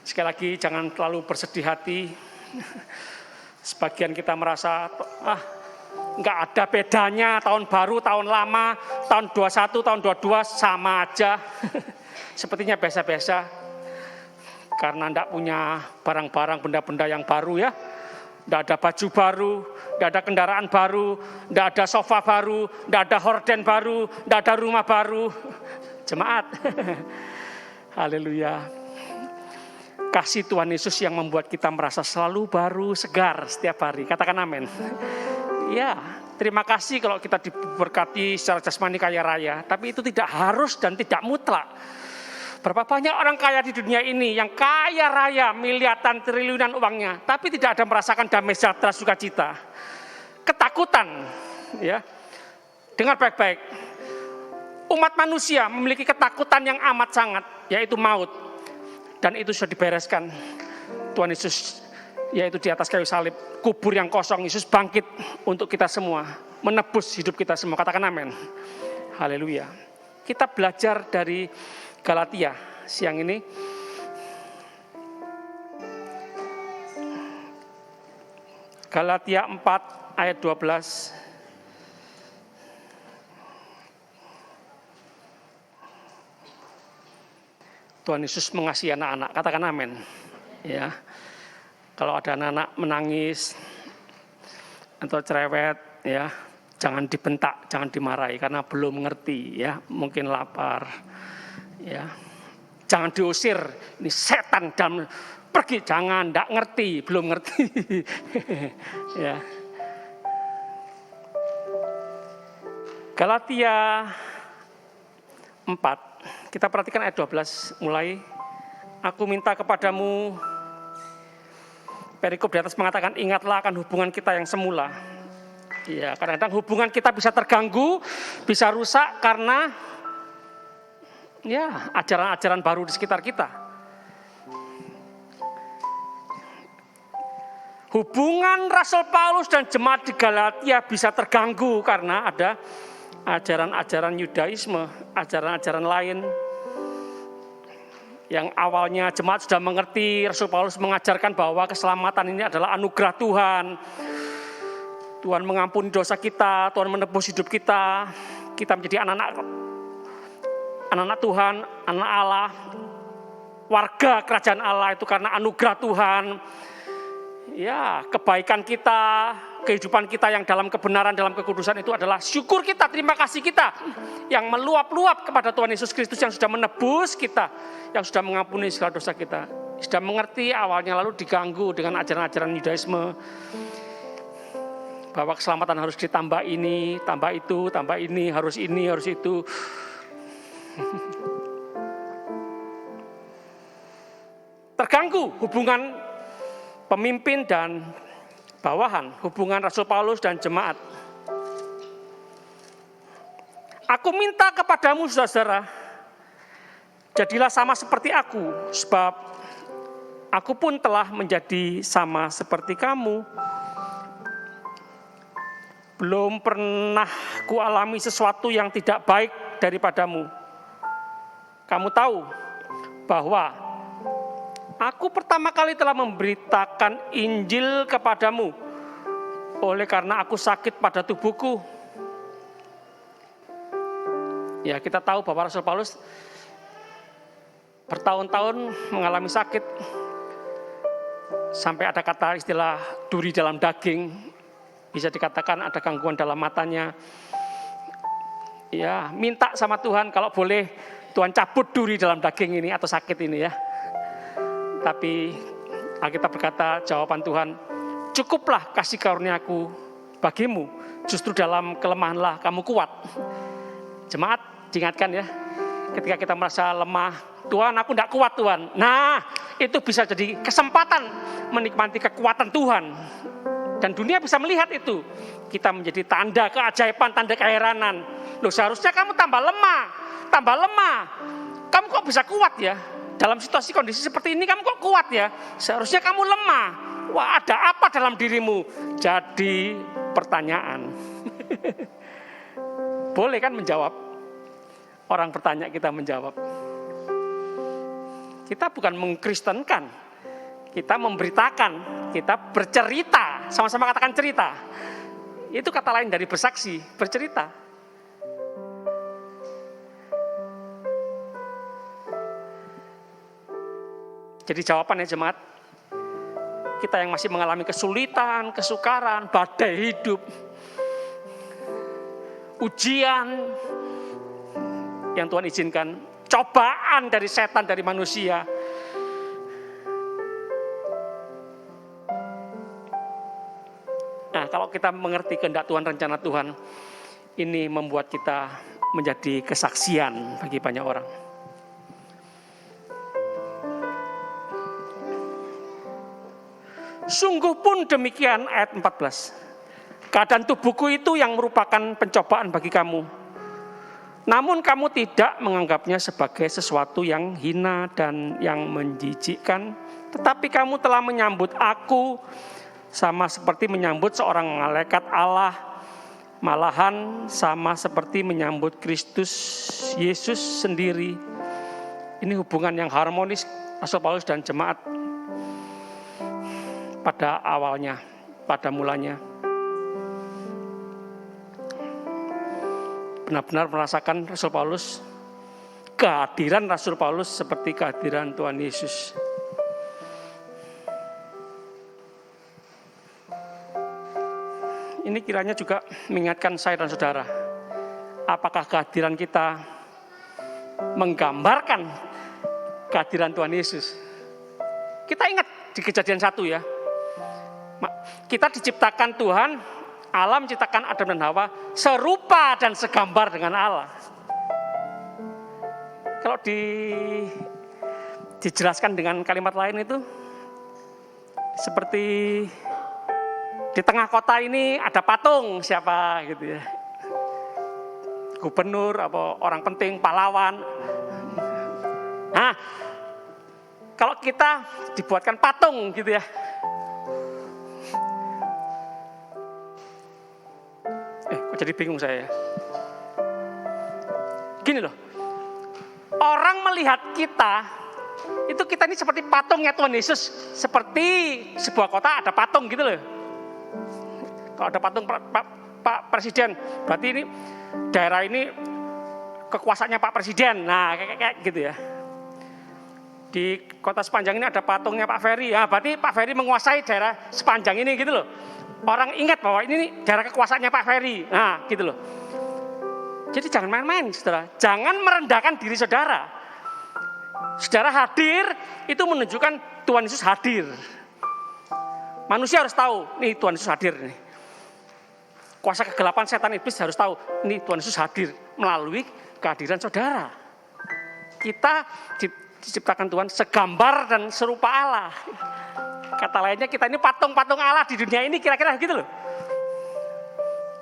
Sekali lagi jangan terlalu bersedih hati. Sebagian kita merasa nggak ada bedanya tahun baru, tahun lama, tahun 21, tahun 22 sama aja. Sepertinya biasa-biasa. Karena enggak punya barang-barang, benda-benda yang baru ya. Enggak ada baju baru, enggak ada kendaraan baru, enggak ada sofa baru, enggak ada horden baru, enggak ada rumah baru. Jemaat. Haleluya. Kasih Tuhan Yesus yang membuat kita merasa selalu baru, segar setiap hari. Katakan amin. Ya, terima kasih kalau kita diberkati secara jasmani kaya raya. Tapi itu tidak harus dan tidak mutlak. Berapa banyak orang kaya di dunia ini yang kaya raya, miliaran, triliunan uangnya, tapi tidak ada merasakan damai sejahtera, sukacita. Ketakutan, ya. Dengar baik-baik. Umat manusia memiliki ketakutan yang amat sangat, yaitu maut. Dan itu sudah dibereskan. Tuhan Yesus, yaitu di atas kayu salib, kubur yang kosong, Yesus bangkit untuk kita semua, menebus hidup kita semua. Katakan amin. Haleluya. Kita belajar dari Galatia siang ini. Galatia 4 ayat 12. Tuhan Yesus mengasihi anak-anak. Katakan amin. Ya. Kalau ada anak-anak menangis atau cerewet, ya, jangan dibentak, jangan dimarahi karena belum ngerti, ya, mungkin lapar. Ya, jangan diusir, ini setan dan pergi, jangan, enggak ngerti, belum ngerti. Ya. Galatia 4, kita perhatikan ayat 12 mulai. Aku minta kepadamu, perikop di atas mengatakan ingatlah akan hubungan kita yang semula. Ya, kadang-kadang hubungan kita bisa terganggu, bisa rusak karena ya, ajaran-ajaran baru di sekitar kita. Hubungan Rasul Paulus dan jemaat di Galatia bisa terganggu karena ada ajaran-ajaran Yudaisme, ajaran-ajaran lain. Yang awalnya jemaat sudah mengerti, Rasul Paulus mengajarkan bahwa keselamatan ini adalah anugerah Tuhan. Tuhan mengampuni dosa kita, Tuhan menebus hidup kita. Kita menjadi anak-anak Tuhan, anak Allah, warga kerajaan Allah itu karena anugerah Tuhan. Ya, kebaikan kita, kehidupan kita yang dalam kebenaran, dalam kekudusan itu adalah syukur kita, terima kasih kita yang meluap-luap kepada Tuhan Yesus Kristus yang sudah menebus kita, yang sudah mengampuni segala dosa kita. Sudah mengerti awalnya lalu diganggu dengan ajaran-ajaran Yudaisme bahwa keselamatan harus ditambah ini, tambah itu, tambah ini, harus itu. Terganggu hubungan pemimpin dan bawahan, hubungan Rasul Paulus dan jemaat. Aku minta kepadamu saudara, jadilah sama seperti aku, sebab aku pun telah menjadi sama seperti kamu. Belum pernah kualami sesuatu yang tidak baik daripadamu. Kamu tahu bahwa aku pertama kali telah memberitakan Injil kepadamu oleh karena aku sakit pada tubuhku. Ya, kita tahu bahwa Rasul Paulus bertahun-tahun mengalami sakit. Sampai ada kata istilah duri dalam daging. Bisa dikatakan ada gangguan dalam matanya. Ya, minta sama Tuhan kalau boleh Tuhan cabut duri dalam daging ini atau sakit ini ya. Tapi Alkitab berkata, jawaban Tuhan, cukuplah kasih karuniaku bagimu, justru dalam kelemahanlah kamu kuat. Jemaat, diingatkan ya, ketika kita merasa lemah, Tuhan aku tidak kuat Tuhan. Nah, itu bisa jadi kesempatan menikmati kekuatan Tuhan. Dan dunia bisa melihat itu. Kita menjadi tanda keajaiban, tanda keheranan. Loh, seharusnya kamu tambah lemah. Kamu kok bisa kuat ya? Dalam situasi kondisi seperti ini kamu kok kuat ya? Seharusnya kamu lemah. Wah, ada apa dalam dirimu? Jadi pertanyaan. Boleh kan menjawab? Orang bertanya kita menjawab. Kita bukan mengkristenkan, kita memberitakan, kita bercerita, sama-sama katakan cerita. Itu kata lain dari bersaksi, bercerita. Jadi jawabannya jemaat, kita yang masih mengalami kesulitan, kesukaran, badai hidup, ujian yang Tuhan izinkan, cobaan dari setan, dari manusia. Nah, kalau kita mengerti kehendak Tuhan, rencana Tuhan, ini membuat kita menjadi kesaksian bagi banyak orang. Sungguh pun demikian, ayat 14. Keadaan tubuhku itu yang merupakan pencobaan bagi kamu. Namun kamu tidak menganggapnya sebagai sesuatu yang hina dan yang menjijikkan. Tetapi kamu telah menyambut aku sama seperti menyambut seorang malaikat Allah. Malahan sama seperti menyambut Kristus Yesus sendiri. Ini hubungan yang harmonis Rasul Paulus dan jemaat pada awalnya, pada mulanya. Benar-benar merasakan Rasul Paulus, kehadiran Rasul Paulus seperti kehadiran Tuhan Yesus. Ini kiranya juga mengingatkan saya dan saudara, apakah kehadiran kita menggambarkan kehadiran Tuhan Yesus? Kita ingat di Kejadian 1 ya, kita diciptakan Tuhan, alam ciptakan Adam dan Hawa serupa dan segambar dengan Allah. Kalau dijelaskan dengan kalimat lain itu seperti di tengah kota ini ada patung siapa gitu ya, gubernur atau orang penting, pahlawan. Nah, kalau kita dibuatkan patung gitu ya, kok jadi bingung saya ya. Gini loh, orang melihat kita, itu kita ini seperti patungnya Tuhan Yesus, seperti sebuah kota ada patung gitu loh. Kalau ada patung Pak Presiden, berarti ini daerah ini kekuasaannya Pak Presiden. Nah, kayak gitu ya. Di kota sepanjang ini ada patungnya Pak Ferry. Ya, berarti Pak Ferry menguasai daerah sepanjang ini gitu loh. Orang ingat bahwa ini daerah kekuasaannya Pak Ferry. Nah, gitu loh. Jadi jangan main-main, saudara. Jangan merendahkan diri saudara. Saudara hadir, itu menunjukkan Tuhan Yesus hadir. Manusia harus tahu, nih Tuhan Yesus hadir nih. Kuasa kegelapan setan iblis harus tahu, nih Tuhan Yesus hadir melalui kehadiran saudara. Kita diciptakan Tuhan segambar dan serupa Allah. Kata lainnya, kita ini patung-patung Allah di dunia ini, kira-kira gitu loh.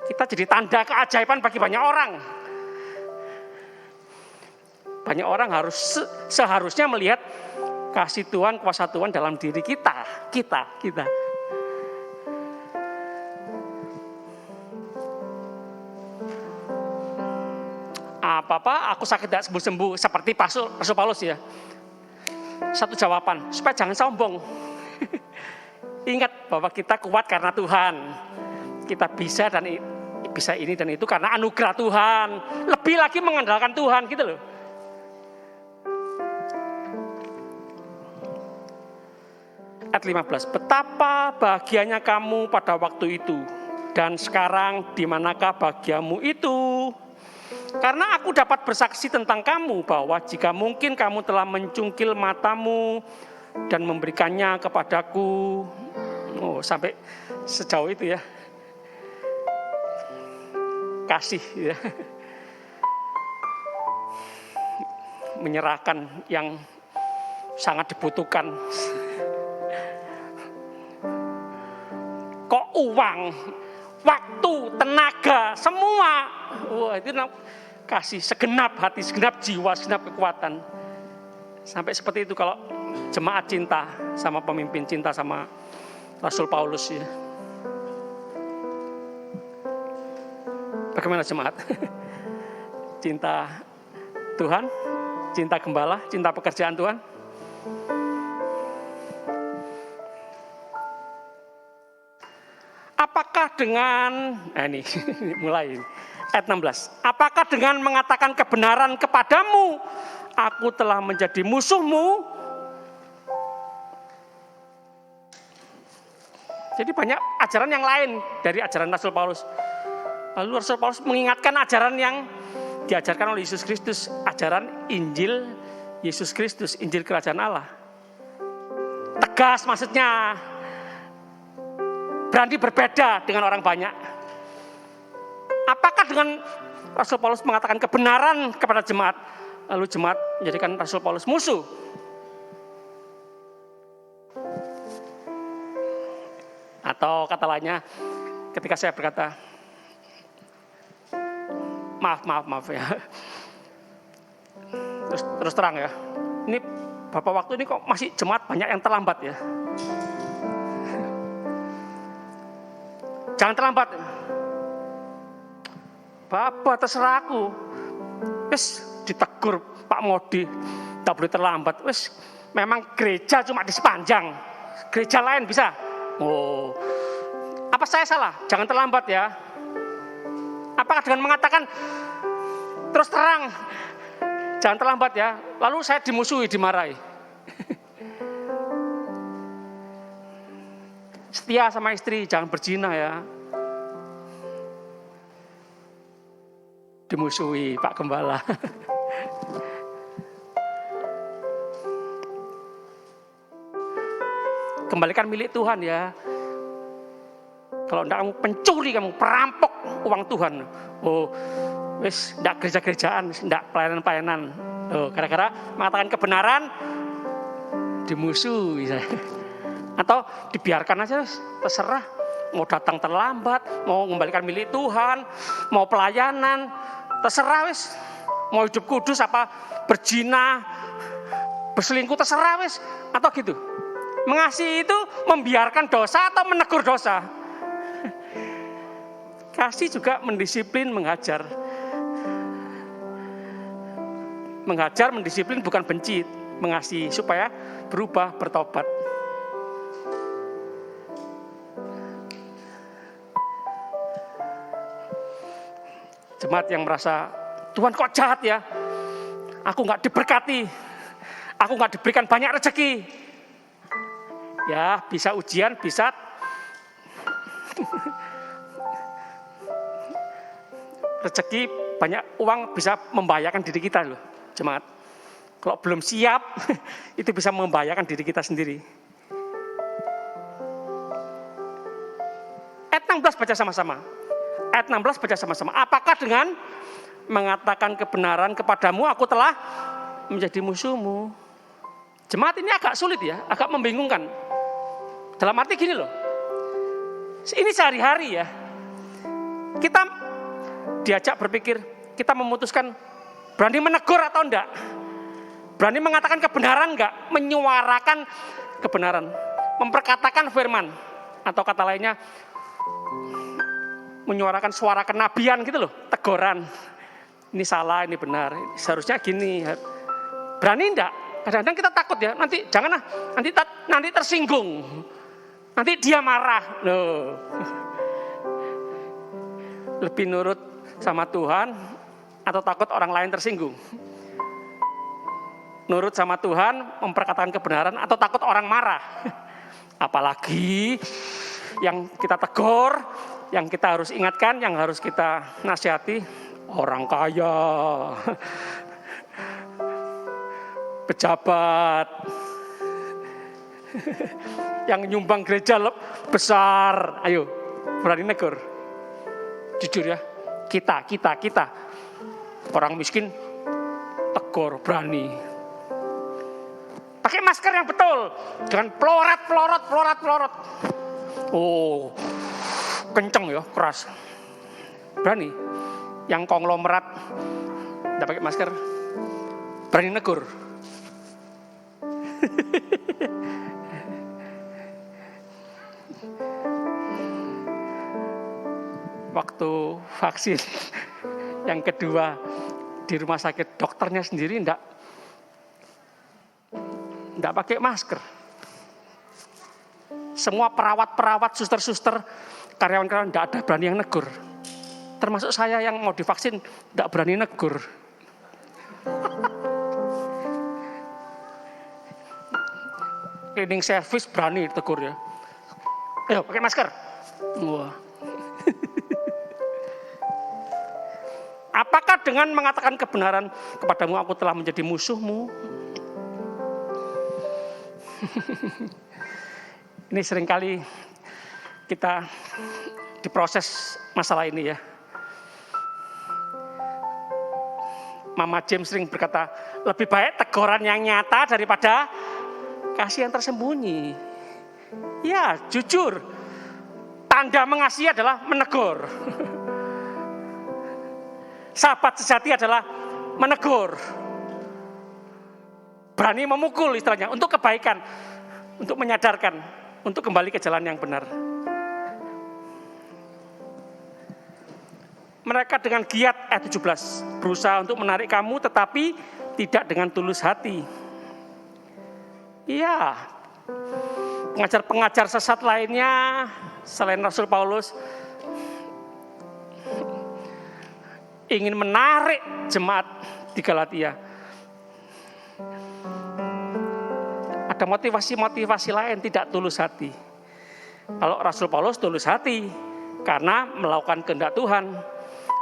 Kita jadi tanda keajaiban bagi banyak orang. Banyak orang harus seharusnya melihat kasih Tuhan, kuasa Tuhan dalam diri kita. Apa-apa aku sakit tidak sembuh-sembuh, seperti Rasul Paulus ya. Satu jawaban, supaya jangan sombong. Ingat bahwa kita kuat karena Tuhan. Kita bisa ini dan itu karena anugerah Tuhan. Lebih lagi mengandalkan Tuhan gitu loh. Ayat 15, betapa bahagianya kamu pada waktu itu, dan sekarang di manakah bahagiamu itu? Karena aku dapat bersaksi tentang kamu bahwa jika mungkin kamu telah mencungkil matamu dan memberikannya kepadaku. Oh, sampai sejauh itu ya. Kasih ya. Menyerahkan yang sangat dibutuhkan. Kok uang, waktu, tenaga, semua. Wah, itu kasih segenap hati, segenap jiwa, segenap kekuatan. Sampai seperti itu kalau jemaat cinta sama pemimpin, cinta sama Rasul Paulus ya. Bagaimana jemaat? Cinta Tuhan, cinta gembala, cinta pekerjaan Tuhan. Apakah dengan, ini mulai ayat 16. Apakah dengan mengatakan kebenaran kepadamu, aku telah menjadi musuhmu? Jadi banyak ajaran yang lain dari ajaran Rasul Paulus. Lalu Rasul Paulus mengingatkan ajaran yang diajarkan oleh Yesus Kristus, ajaran Injil Yesus Kristus, Injil Kerajaan Allah. Tegas maksudnya, berani berbeda dengan orang banyak. Apakah dengan Rasul Paulus mengatakan kebenaran kepada jemaat, lalu jemaat menjadikan Rasul Paulus musuh? Atau kata lainnya, ketika saya berkata, maaf ya, terus terang ya, ini beberapa waktu ini kok masih jemaat banyak yang terlambat ya. Jangan terlambat. Bapak terserah aku. Wes ditegur Pak Modi, tak boleh terlambat. Wes memang gereja cuma di sepanjang, gereja lain bisa. Oh, apa saya salah? Jangan terlambat ya. Apakah dengan mengatakan terus terang, jangan terlambat ya, lalu saya dimusuhi, dimarahi? Setia sama istri, jangan berzina ya. Dimusuhi Pak Gembala. Kembalikan milik Tuhan ya. Kalau enggak, kamu pencuri, kamu perampok uang Tuhan. Oh, wis enggak gereja-gerejaan, enggak pelayanan-pelayanan. Oh, gara-gara mengatakan kebenaran dimusuhi. Atau dibiarkan aja, terserah. Mau datang terlambat, mau mengembalikan milik Tuhan, mau pelayanan, terserah wis. Mau hidup kudus apa berzina, berselingkuh, terserah wis. Atau gitu. Mengasihi itu membiarkan dosa atau menegur dosa. Kasih juga mendisiplin, mengajar. Mengajar, mendisiplin bukan benci, mengasihi supaya berubah, bertobat. Jemaat yang merasa, Tuhan kok jahat ya, aku gak diberkati, aku gak diberikan banyak rezeki. Ya bisa ujian, bisa rezeki, banyak uang bisa membahayakan diri kita loh, jemaat. Kalau belum siap, itu bisa membahayakan diri kita sendiri. Ayat 16 baca sama-sama. Ayat 16 baca sama-sama. Apakah dengan mengatakan kebenaran kepadamu, aku telah menjadi musuhmu? Jemaat ini agak sulit ya, agak membingungkan. Dalam arti gini loh, ini sehari-hari ya, kita diajak berpikir, kita memutuskan berani menegur atau enggak, berani mengatakan kebenaran enggak, menyuarakan kebenaran, memperkatakan firman, atau kata lainnya menyuarakan suara kenabian gitu loh, teguran, ini salah, ini benar, seharusnya gini, berani enggak? Kadang-kadang kita takut ya, nanti janganlah, nanti tersinggung, nanti dia marah loh. Lebih nurut sama Tuhan atau takut orang lain tersinggung? Nurut sama Tuhan, memperkatakan kebenaran atau takut orang marah? Apalagi yang kita tegur, yang kita harus ingatkan, yang harus kita nasihati, orang kaya, pejabat, yang nyumbang gereja besar, ayo berani negur. Jujur ya, kita orang miskin tegur, berani. Pakai masker yang betul, jangan pelorot. Oh, kenceng ya, keras. Berani. Yang konglomerat enggak pakai masker, berani negur. Waktu vaksin yang kedua di rumah sakit, dokternya sendiri enggak enggak pakai masker. Semua perawat-perawat, suster-suster, karyawan-karyawan enggak ada berani yang negur. Termasuk saya yang mau divaksin enggak berani negur. Cleaning service berani tegur ya. Ayo pakai masker. Wah. Apakah dengan mengatakan kebenaran kepadamu aku telah menjadi musuhmu? Ini seringkali kita diproses masalah ini ya. Mama James sering berkata, lebih baik teguran yang nyata daripada kasih yang tersembunyi. Ya, jujur. Tanda mengasihi adalah menegur. Sahabat sejati adalah menegur. Berani memukul istilahnya untuk kebaikan, untuk menyadarkan, untuk kembali ke jalan yang benar. Mereka dengan giat ayat 17 berusaha untuk menarik kamu tetapi tidak dengan tulus hati. Iya. Pengajar-pengajar sesat lainnya selain Rasul Paulus ingin menarik jemaat di Galatia. Ada motivasi-motivasi lain, tidak tulus hati. Kalau Rasul Paulus tulus hati karena melakukan kehendak Tuhan,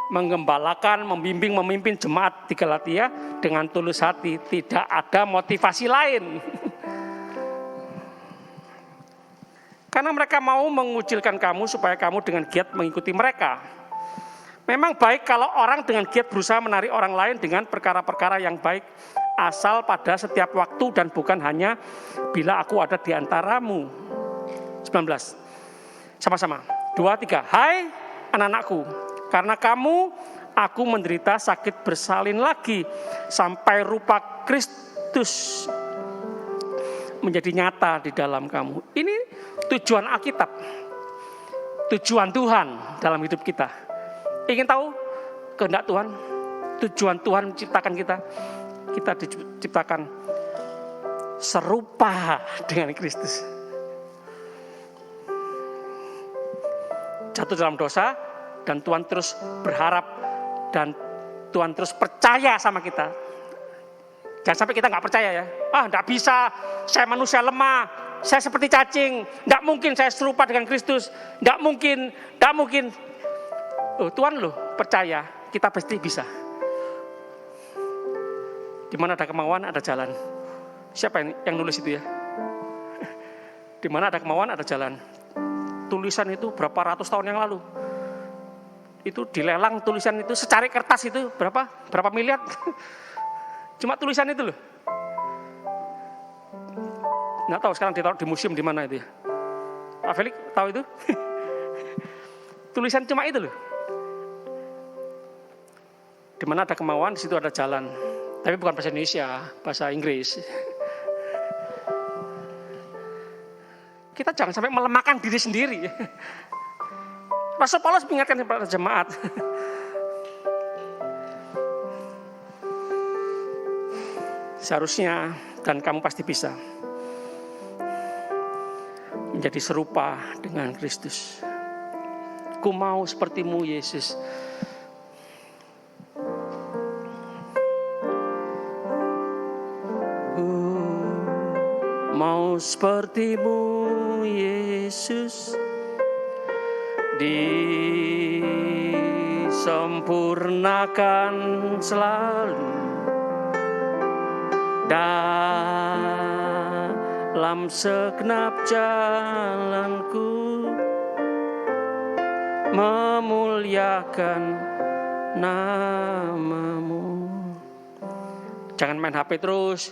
menggembalakan, membimbing, memimpin jemaat di Galatia dengan tulus hati, tidak ada motivasi lain. Karena mereka mau mengucilkan kamu supaya kamu dengan giat mengikuti mereka. Memang baik kalau orang dengan giat berusaha menarik orang lain dengan perkara-perkara yang baik, asal pada setiap waktu dan bukan hanya bila aku ada di antaramu. 19. Sama-sama. 2, 3. Hai anak-anakku, karena kamu aku menderita sakit bersalin lagi sampai rupa Kristus menjadi nyata di dalam kamu. Ini tujuan Alkitab. Tujuan Tuhan dalam hidup kita. Ingin tahu kehendak Tuhan? Tujuan Tuhan menciptakan kita. Kita diciptakan serupa dengan Kristus. Jatuh dalam dosa dan Tuhan terus berharap dan Tuhan terus percaya sama kita. Jangan sampai kita nggak percaya ya. Nggak bisa, saya manusia lemah, saya seperti cacing, nggak mungkin saya serupa dengan Kristus, nggak mungkin. Tuhan loh percaya, kita pasti bisa. Di mana ada kemauan ada jalan. Siapa yang nulis itu ya? Di mana ada kemauan ada jalan. Tulisan itu berapa ratus tahun yang lalu. Itu dilelang tulisan itu secari kertas itu berapa miliar. Cuma tulisan itu loh. Nggak tahu sekarang ditaruh di museum di mana itu ya. Pak Felix tahu itu? Tulisan cuma itu loh. Di mana ada kemauan, di situ ada jalan. Tapi bukan bahasa Indonesia, bahasa Inggris. Kita jangan sampai melemahkan diri sendiri. Rasul Paulus mengingatkan kepada jemaat. Seharusnya, dan kamu pasti bisa, menjadi serupa dengan Kristus. Ku mau sepertimu, Yesus. Mau sepertimu, Yesus, disempurnakan selalu dalam segenap jalanku, memuliakan namamu. Jangan main HP terus.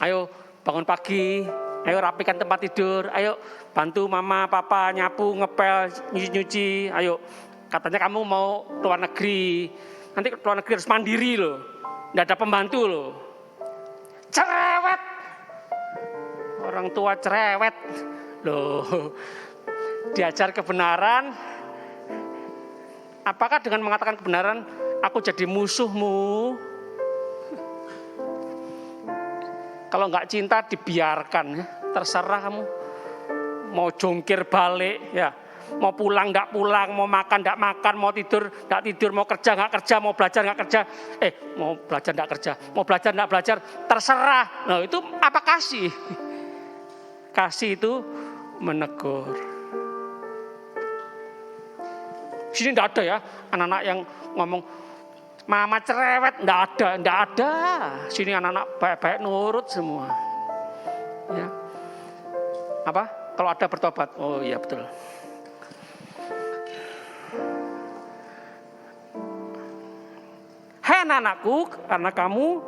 Ayo bangun pagi, ayo rapikan tempat tidur, ayo bantu mama, papa, nyapu, ngepel, nyuci-nyuci, ayo. Katanya kamu mau keluar negeri, nanti keluar negeri harus mandiri loh, nggak ada pembantu loh. Cerewet, orang tua cerewet loh. Diajar kebenaran, apakah dengan mengatakan kebenaran aku jadi musuhmu? Kalau nggak cinta dibiarkan ya. Terserah kamu. Mau jongkir balik ya. Mau pulang nggak pulang, mau makan nggak makan, mau tidur nggak tidur, mau kerja nggak kerja, mau belajar nggak kerja. Mau belajar nggak kerja, mau belajar nggak belajar. Terserah. Nah itu apa kasih? Kasih itu menegur. Sini nggak ada ya anak-anak yang ngomong mama cerewet, nggak ada. Sini anak-anak baik-baik nurut semua. Ya. Apa? Kalau ada bertobat. Oh iya betul. Hai anak-anakku, karena kamu,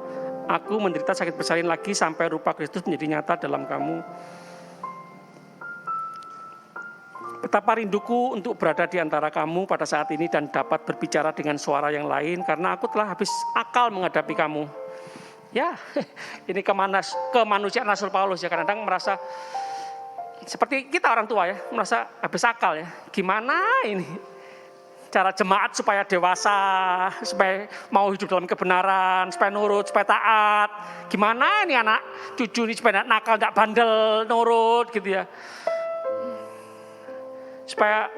aku menderita sakit bersalin lagi sampai rupa Kristus menjadi nyata dalam kamu. Betapa rinduku untuk berada di antara kamu pada saat ini dan dapat berbicara dengan suara yang lain karena aku telah habis akal menghadapi kamu. Ya, ini kemanusiaan Rasul Paulus ya, kadang-kadang merasa seperti kita orang tua ya, merasa habis akal ya. Gimana ini cara jemaat supaya dewasa, supaya mau hidup dalam kebenaran, supaya nurut, supaya taat. Gimana ini anak cucu ini supaya nakal, tidak bandel, nurut gitu ya. Supaya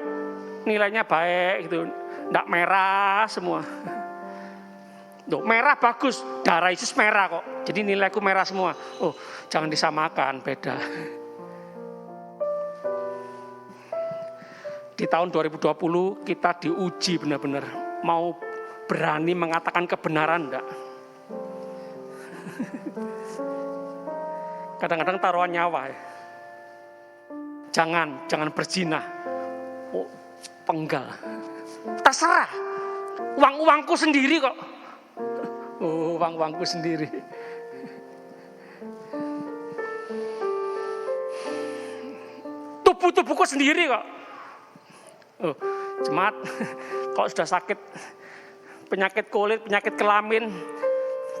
nilainya baik gitu, enggak merah semua. Duh, merah bagus, darah Yesus merah kok. Jadi nilaiku merah semua. Oh, jangan disamakan, beda. Di tahun 2020 kita diuji benar-benar. Mau berani mengatakan kebenaran enggak? Kadang-kadang taruhan nyawa ya. Jangan berzina. Oh, penggal. Terserah. Uang-uangku sendiri kok. Oh, uang-uangku sendiri. Tubuh-tubuhku sendiri kok. Oh, jemaat, kalau sudah sakit penyakit kulit, penyakit kelamin,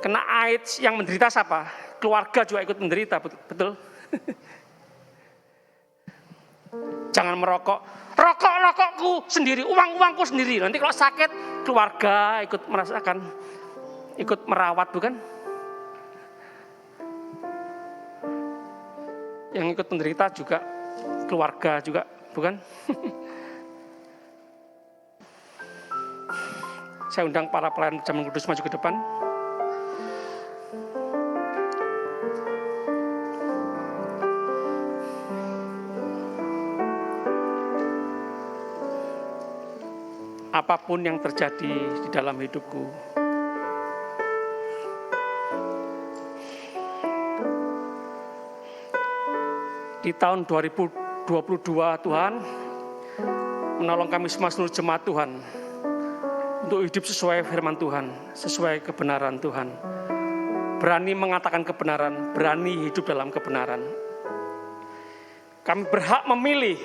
kena AIDS, yang menderita siapa? Keluarga juga ikut menderita, betul? Jangan merokok. Rokokku sendiri, uangku sendiri. Nanti kalau sakit, keluarga ikut merasakan, ikut merawat, bukan? Yang ikut menderita juga keluarga juga, bukan? Saya undang para pelayan Perjamuan Kudus maju ke depan. Apapun yang terjadi di dalam hidupku, di tahun 2022 Tuhan menolong kami semua seluruh jemaat Tuhan untuk hidup sesuai firman Tuhan, sesuai kebenaran Tuhan. Berani mengatakan kebenaran, berani hidup dalam kebenaran. Kami berhak memilih,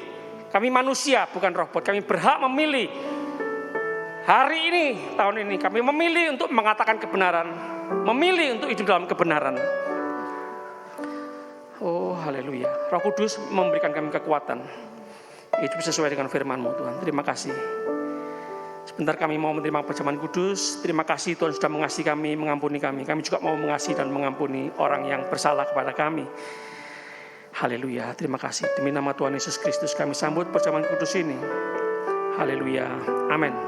kami manusia bukan robot, kami berhak memilih. Hari ini, tahun ini kami memilih untuk mengatakan kebenaran, memilih untuk hidup dalam kebenaran. Oh haleluya, Roh Kudus memberikan kami kekuatan hidup sesuai dengan firman-Mu Tuhan. Terima kasih. Sebentar kami mau menerima perjamuan kudus. Terima kasih Tuhan sudah mengasihi kami, mengampuni kami. Kami juga mau mengasihi dan mengampuni orang yang bersalah kepada kami. Haleluya, terima kasih. Demi nama Tuhan Yesus Kristus kami sambut perjamuan kudus ini. Haleluya, amin.